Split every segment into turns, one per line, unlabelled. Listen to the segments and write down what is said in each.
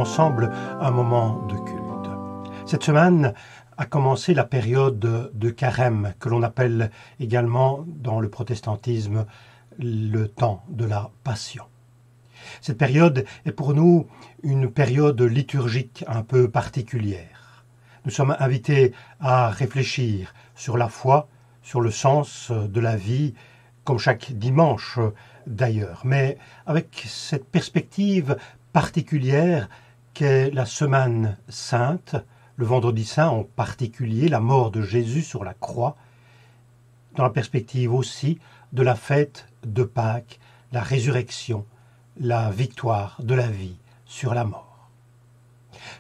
ensemble un moment de culte. Cette semaine a commencé la période de Carême, que l'on appelle également dans le protestantisme le temps de la Passion. Cette période est pour nous une période liturgique un peu particulière. Nous sommes invités à réfléchir sur la foi, sur le sens de la vie, comme chaque dimanche d'ailleurs, mais avec cette perspective particulière qu'est la Semaine Sainte, le Vendredi Saint en particulier, la mort de Jésus sur la croix, dans la perspective aussi de la fête de Pâques, la résurrection, la victoire de la vie sur la mort.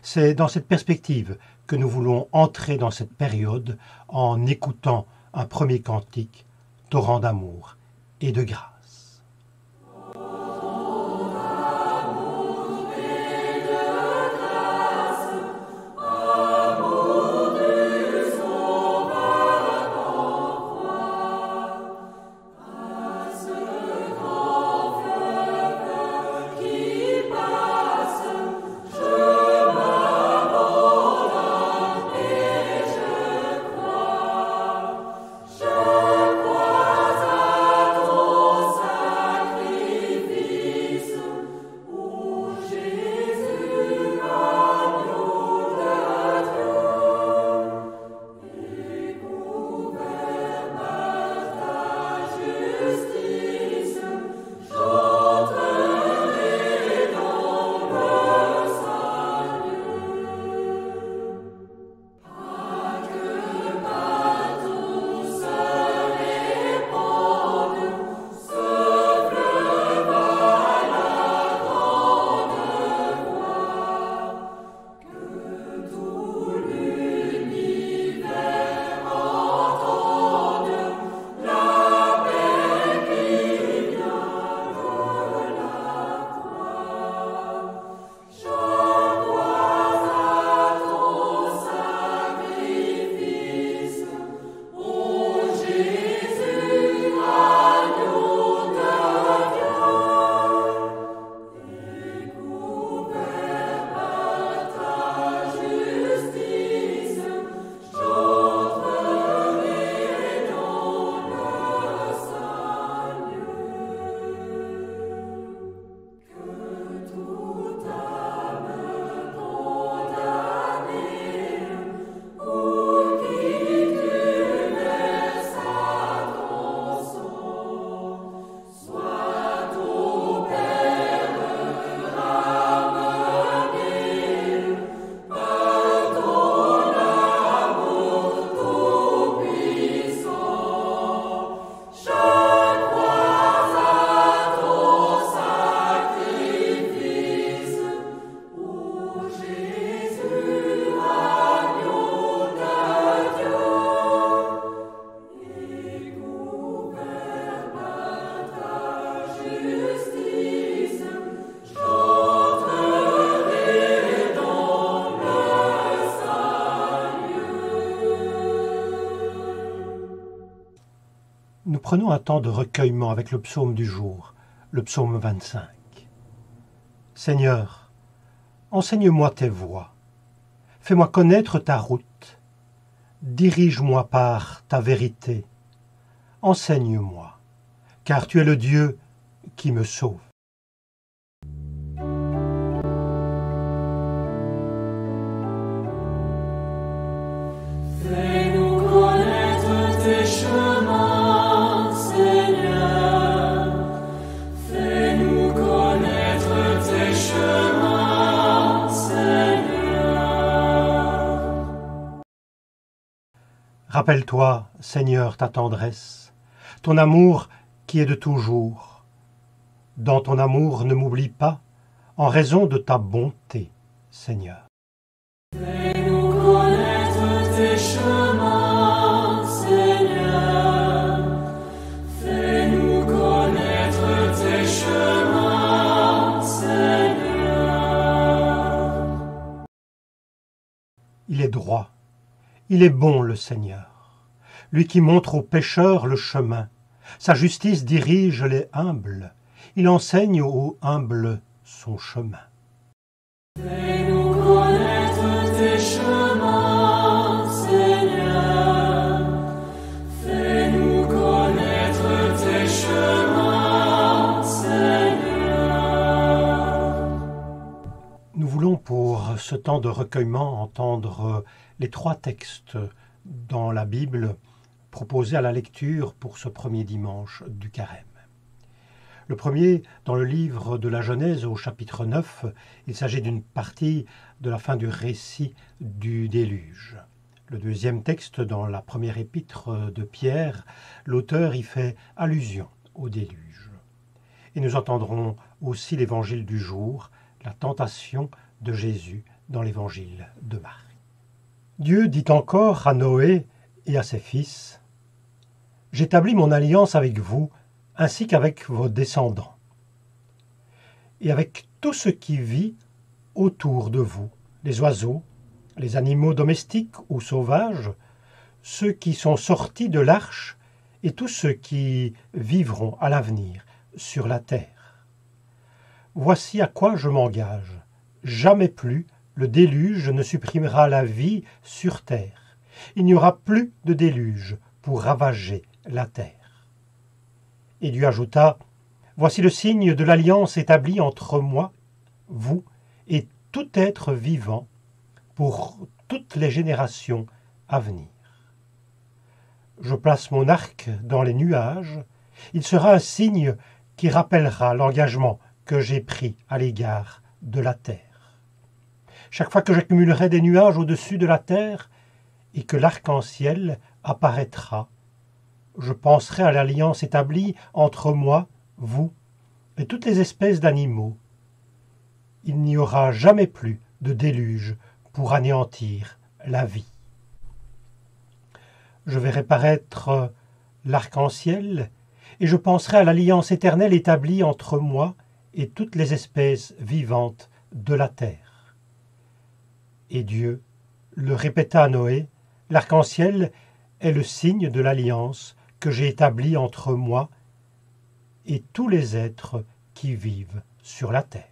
C'est dans cette perspective que nous voulons entrer dans cette période en écoutant un premier cantique, torrent d'amour et de grâce. Nous prenons un temps de recueillement avec le psaume du jour, le psaume 25. Seigneur, enseigne-moi tes voies, fais-moi connaître ta route, dirige-moi par ta vérité, enseigne-moi, car tu es le Dieu qui me sauve.
Fais-nous connaître tes chemins.
Rappelle-toi, Seigneur, ta tendresse, ton amour qui est de toujours. Dans ton amour, ne m'oublie pas, en raison de ta bonté, Seigneur.
Fais-nous connaître tes chemins, Seigneur. Fais-nous connaître tes chemins, Seigneur.
Il est droit. Il est bon, le Seigneur, lui qui montre aux pécheurs le chemin. Sa justice dirige les humbles. Il enseigne aux humbles son chemin. voulons pour ce temps de recueillement entendre les 3 textes dans la Bible proposés à la lecture pour ce premier dimanche du Carême. Le premier, dans le livre de la Genèse au chapitre 9, il s'agit d'une partie de la fin du récit du déluge. Le deuxième texte, dans la première épître de Pierre, l'auteur y fait allusion au déluge. Et nous entendrons aussi l'évangile du jour, la tentation de Jésus dans l'évangile de Marc. Dieu dit encore à Noé et à ses fils : « J'établis mon alliance avec vous, ainsi qu'avec vos descendants, et avec tout ce qui vit autour de vous, les oiseaux, les animaux domestiques ou sauvages, ceux qui sont sortis de l'arche, et tous ceux qui vivront à l'avenir sur la terre. Voici à quoi je m'engage. Jamais plus le déluge ne supprimera la vie sur terre. Il n'y aura plus de déluge pour ravager la terre. » Et Dieu ajouta : « Voici le signe de l'alliance établie entre moi, vous et tout être vivant pour toutes les générations à venir. Je place mon arc dans les nuages, il sera un signe qui rappellera l'engagement que j'ai pris à l'égard de la terre. Chaque fois que j'accumulerai des nuages au-dessus de la terre et que l'arc-en-ciel apparaîtra, je penserai à l'alliance établie entre moi, vous et toutes les espèces d'animaux. Il n'y aura jamais plus de déluge pour anéantir la vie. Je verrai paraître l'arc-en-ciel et je penserai à l'alliance éternelle établie entre moi et toutes les espèces vivantes de la terre. » Et Dieu le répéta à Noé : « L'arc-en-ciel est le signe de l'alliance que j'ai établie entre moi et tous les êtres qui vivent sur la terre. »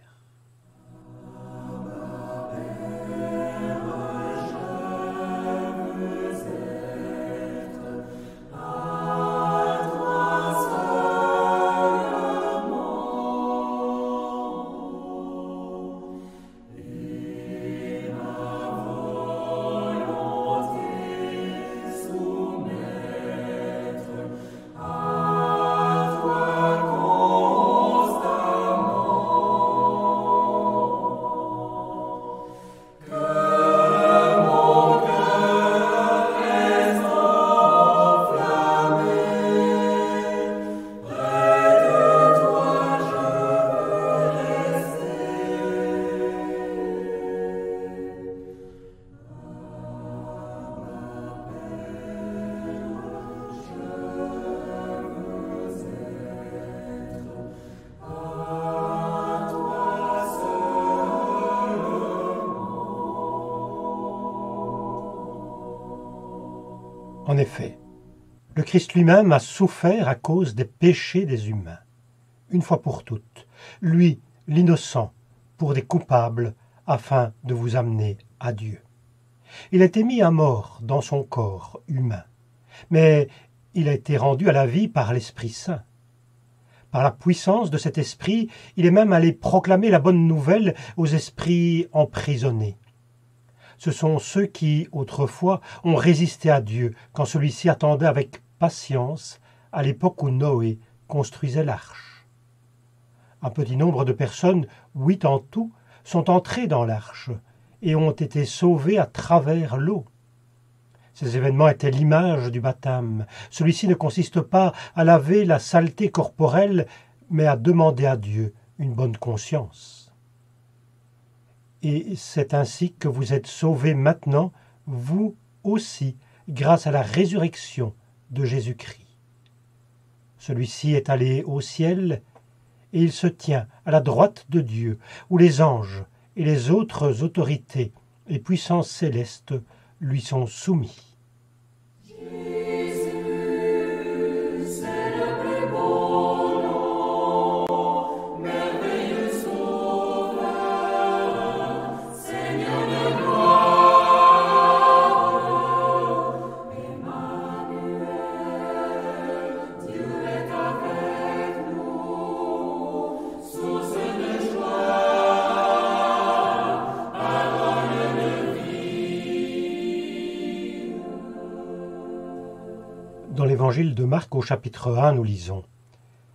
En effet, le Christ lui-même a souffert à cause des péchés des humains, une fois pour toutes, lui, l'innocent, pour des coupables, afin de vous amener à Dieu. Il a été mis à mort dans son corps humain, mais il a été rendu à la vie par l'Esprit Saint. Par la puissance de cet Esprit, il est même allé proclamer la bonne nouvelle aux esprits emprisonnés. Ce sont ceux qui, autrefois, ont résisté à Dieu quand celui-ci attendait avec patience à l'époque où Noé construisait l'arche. Un petit nombre de personnes, 8 en tout, sont entrées dans l'arche et ont été sauvées à travers l'eau. Ces événements étaient l'image du baptême. Celui-ci ne consiste pas à laver la saleté corporelle, mais à demander à Dieu une bonne conscience. Et c'est ainsi que vous êtes sauvés maintenant, vous aussi, grâce à la résurrection de Jésus-Christ. Celui-ci est allé au ciel et il se tient à la droite de Dieu, où les anges et les autres autorités et puissances célestes lui sont soumis. l'évangile de Marc au chapitre 1, nous lisons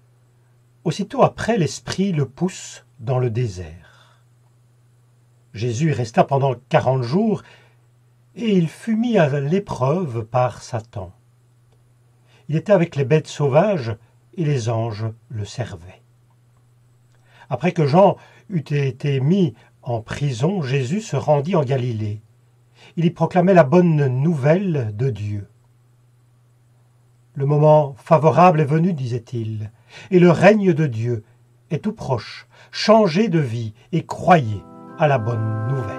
« Aussitôt après, l'Esprit le pousse dans le désert. Jésus resta pendant 40 jours et il fut mis à l'épreuve par Satan. Il était avec les bêtes sauvages et les anges le servaient. Après que Jean eut été mis en prison, Jésus se rendit en Galilée. Il y proclamait la bonne nouvelle de Dieu. Le moment favorable est venu, disait-il, et le règne de Dieu est tout proche. Changez de vie et croyez à la bonne nouvelle.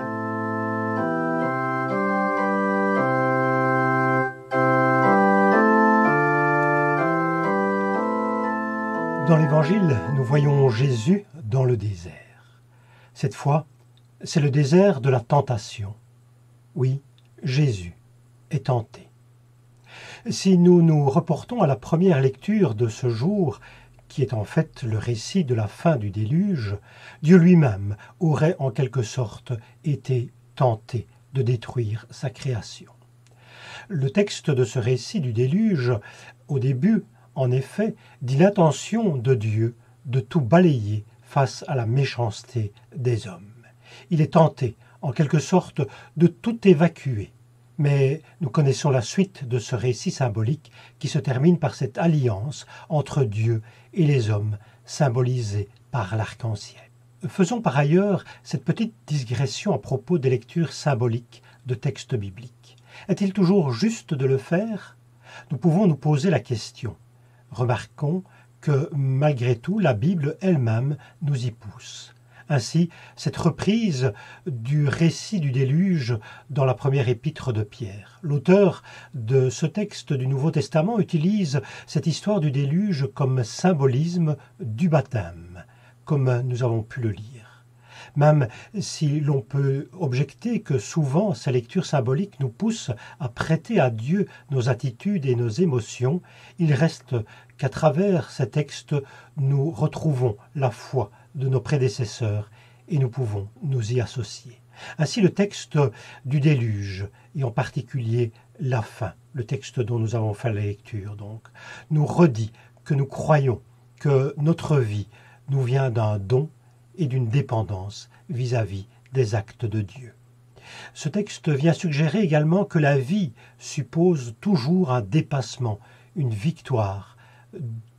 Dans l'Évangile, nous voyons Jésus dans le désert. Cette fois, c'est le désert de la tentation. Oui, Jésus est tenté. Si nous nous reportons à la première lecture de ce jour, qui est en fait le récit de la fin du déluge, Dieu lui-même aurait en quelque sorte été tenté de détruire sa création. Le texte de ce récit du déluge, au début, en effet, dit l'intention de Dieu de tout balayer face à la méchanceté des hommes. Il est tenté, en quelque sorte, de tout évacuer. Mais nous connaissons la suite de ce récit symbolique qui se termine par cette alliance entre Dieu et les hommes, symbolisée par l'arc-en-ciel. Faisons par ailleurs cette petite digression à propos des lectures symboliques de textes bibliques. Est-il toujours juste de le faire ? Nous pouvons nous poser la question. Remarquons que, malgré tout, la Bible elle-même nous y pousse. Ainsi, cette reprise du récit du déluge dans la première épître de Pierre. L'auteur de ce texte du Nouveau Testament utilise cette histoire du déluge comme symbolisme du baptême, comme nous avons pu le lire. Même si l'on peut objecter que souvent ces lectures symboliques nous poussent à prêter à Dieu nos attitudes et nos émotions, il reste qu'à travers ces textes, nous retrouvons la foi de nos prédécesseurs et nous pouvons nous y associer. Ainsi, le texte du déluge, et en particulier la fin, le texte dont nous avons fait la lecture, donc, nous redit que nous croyons que notre vie nous vient d'un don et d'une dépendance vis-à-vis des actes de Dieu. Ce texte vient suggérer également que la vie suppose toujours un dépassement, une victoire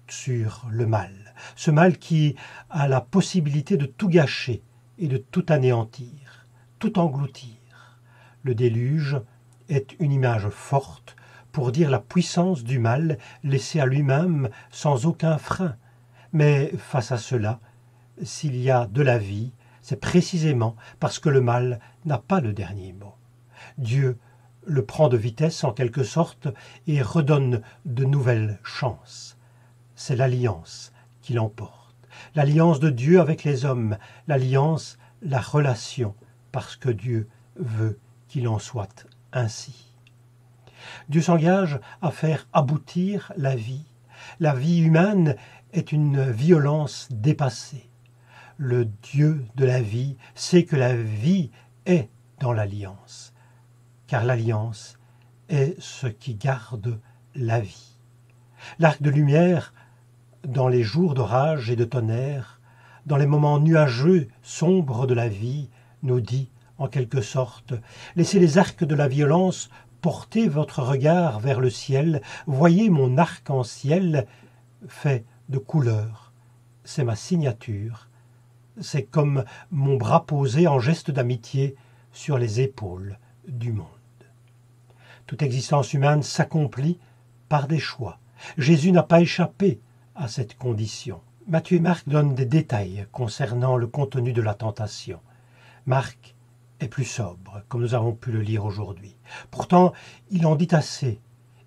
sur le mal. Ce mal qui a la possibilité de tout gâcher et de tout anéantir, tout engloutir. Le déluge est une image forte pour dire la puissance du mal laissé à lui-même sans aucun frein. Mais face à cela, s'il y a de la vie, c'est précisément parce que le mal n'a pas le dernier mot. Dieu le prend de vitesse en quelque sorte et redonne de nouvelles chances. C'est l'alliance qui l'emporte. L'alliance de Dieu avec les hommes, l'alliance, la relation, parce que Dieu veut qu'il en soit ainsi. Dieu s'engage à faire aboutir la vie. La vie humaine est une violence dépassée. Le Dieu de la vie sait que la vie est dans l'alliance, car l'alliance est ce qui garde la vie. L'arc de lumière, dans les jours d'orage et de tonnerre, dans les moments nuageux, sombres de la vie, nous dit, en quelque sorte, « Laissez les arcs de la violence porter votre regard vers le ciel, voyez mon arc-en-ciel fait de couleurs, c'est ma signature, c'est comme mon bras posé en geste d'amitié sur les épaules du monde. » Toute existence humaine s'accomplit par des choix. Jésus n'a pas échappé à cette condition. Matthieu et Marc donnent des détails concernant le contenu de la tentation. Marc est plus sobre, comme nous avons pu le lire aujourd'hui. Pourtant, il en dit assez,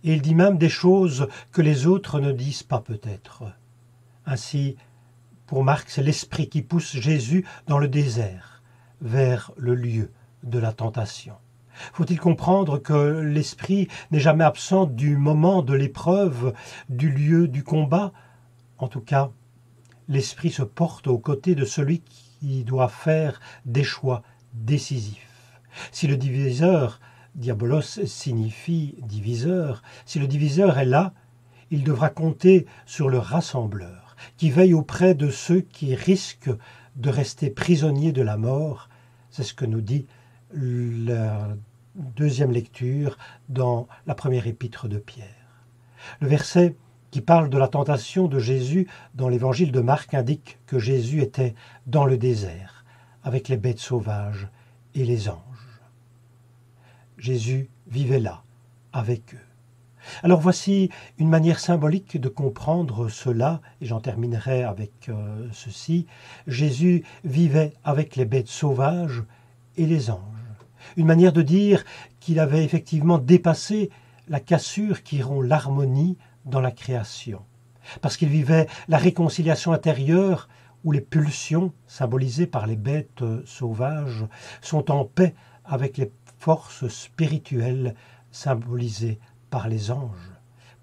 et il dit même des choses que les autres ne disent pas peut-être. Ainsi, pour Marc, c'est l'esprit qui pousse Jésus dans le désert, vers le lieu de la tentation. Faut-il comprendre que l'esprit n'est jamais absent du moment de l'épreuve, du lieu du combat ? En tout cas, l'esprit se porte aux côtés de celui qui doit faire des choix décisifs. Si le diviseur, diabolos signifie diviseur, si le diviseur est là, il devra compter sur le rassembleur, qui veille auprès de ceux qui risquent de rester prisonniers de la mort. C'est ce que nous dit la deuxième lecture dans la première épître de Pierre. Le verset qui parle de la tentation de Jésus dans l'évangile de Marc indique que Jésus était dans le désert, avec les bêtes sauvages et les anges. Jésus vivait là, avec eux. Alors voici une manière symbolique de comprendre cela, et j'en terminerai avec ceci. Jésus vivait avec les bêtes sauvages et les anges. Une manière de dire qu'il avait effectivement dépassé la cassure qui rompt l'harmonie dans la création, parce qu'il vivait la réconciliation intérieure où les pulsions, symbolisées par les bêtes sauvages, sont en paix avec les forces spirituelles symbolisées par les anges.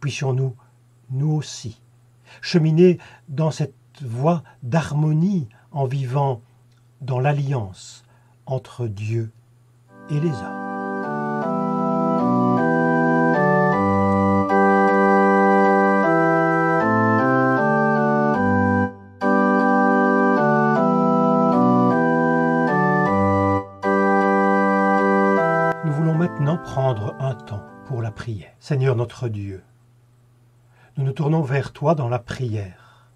Puissions-nous, nous aussi, cheminer dans cette voie d'harmonie en vivant dans l'alliance entre Dieu et les hommes. Nous voulons maintenant prendre un temps pour la prière. Seigneur notre Dieu, nous nous tournons vers toi dans la prière.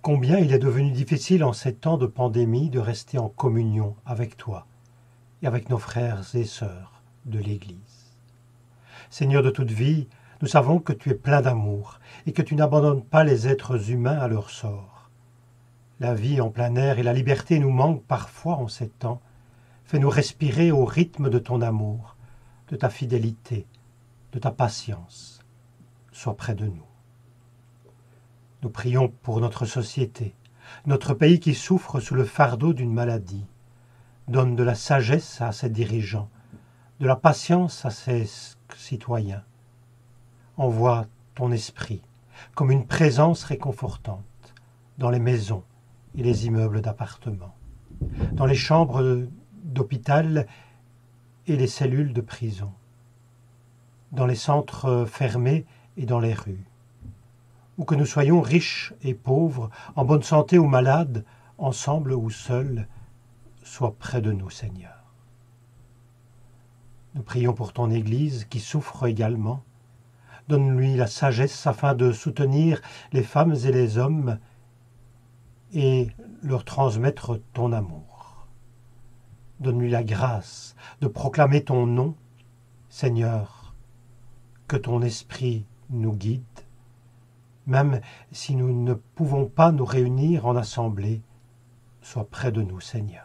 Combien il est devenu difficile en ces temps de pandémie de rester en communion avec toi et avec nos frères et sœurs de l'Église. Seigneur de toute vie, nous savons que tu es plein d'amour et que tu n'abandonnes pas les êtres humains à leur sort. La vie en plein air et la liberté nous manquent parfois en ces temps. Fais-nous respirer au rythme de ton amour, de ta fidélité, de ta patience. Sois près de nous. Nous prions pour notre société, notre pays qui souffre sous le fardeau d'une maladie. Donne de la sagesse à ses dirigeants, de la patience à ses citoyens. Envoie ton esprit comme une présence réconfortante dans les maisons et les immeubles d'appartements, dans les chambres d'hôpital et les cellules de prison, dans les centres fermés et dans les rues. Où que nous soyons riches et pauvres, en bonne santé ou malades, ensemble ou seuls, sois près de nous, Seigneur. Nous prions pour ton Église qui souffre également. Donne-lui la sagesse afin de soutenir les femmes et les hommes et leur transmettre ton amour. Donne-lui la grâce de proclamer ton nom, Seigneur, que ton esprit nous guide, même si nous ne pouvons pas nous réunir en assemblée, sois près de nous, Seigneur.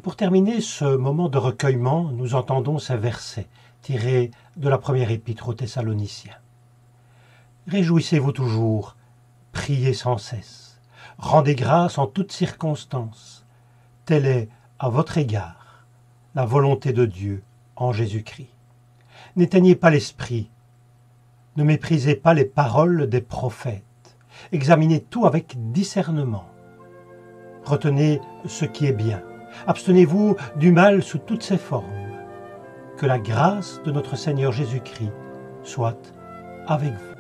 Pour terminer ce moment de recueillement, nous entendons ces versets tirés de la première épître aux Thessaloniciens. Réjouissez-vous toujours, priez sans cesse, rendez grâce en toutes circonstances. Telle est, à votre égard, la volonté de Dieu en Jésus-Christ. N'éteignez pas l'esprit, ne méprisez pas les paroles des prophètes, examinez tout avec discernement. Retenez ce qui est bien, abstenez-vous du mal sous toutes ses formes. Que la grâce de notre Seigneur Jésus-Christ soit avec vous.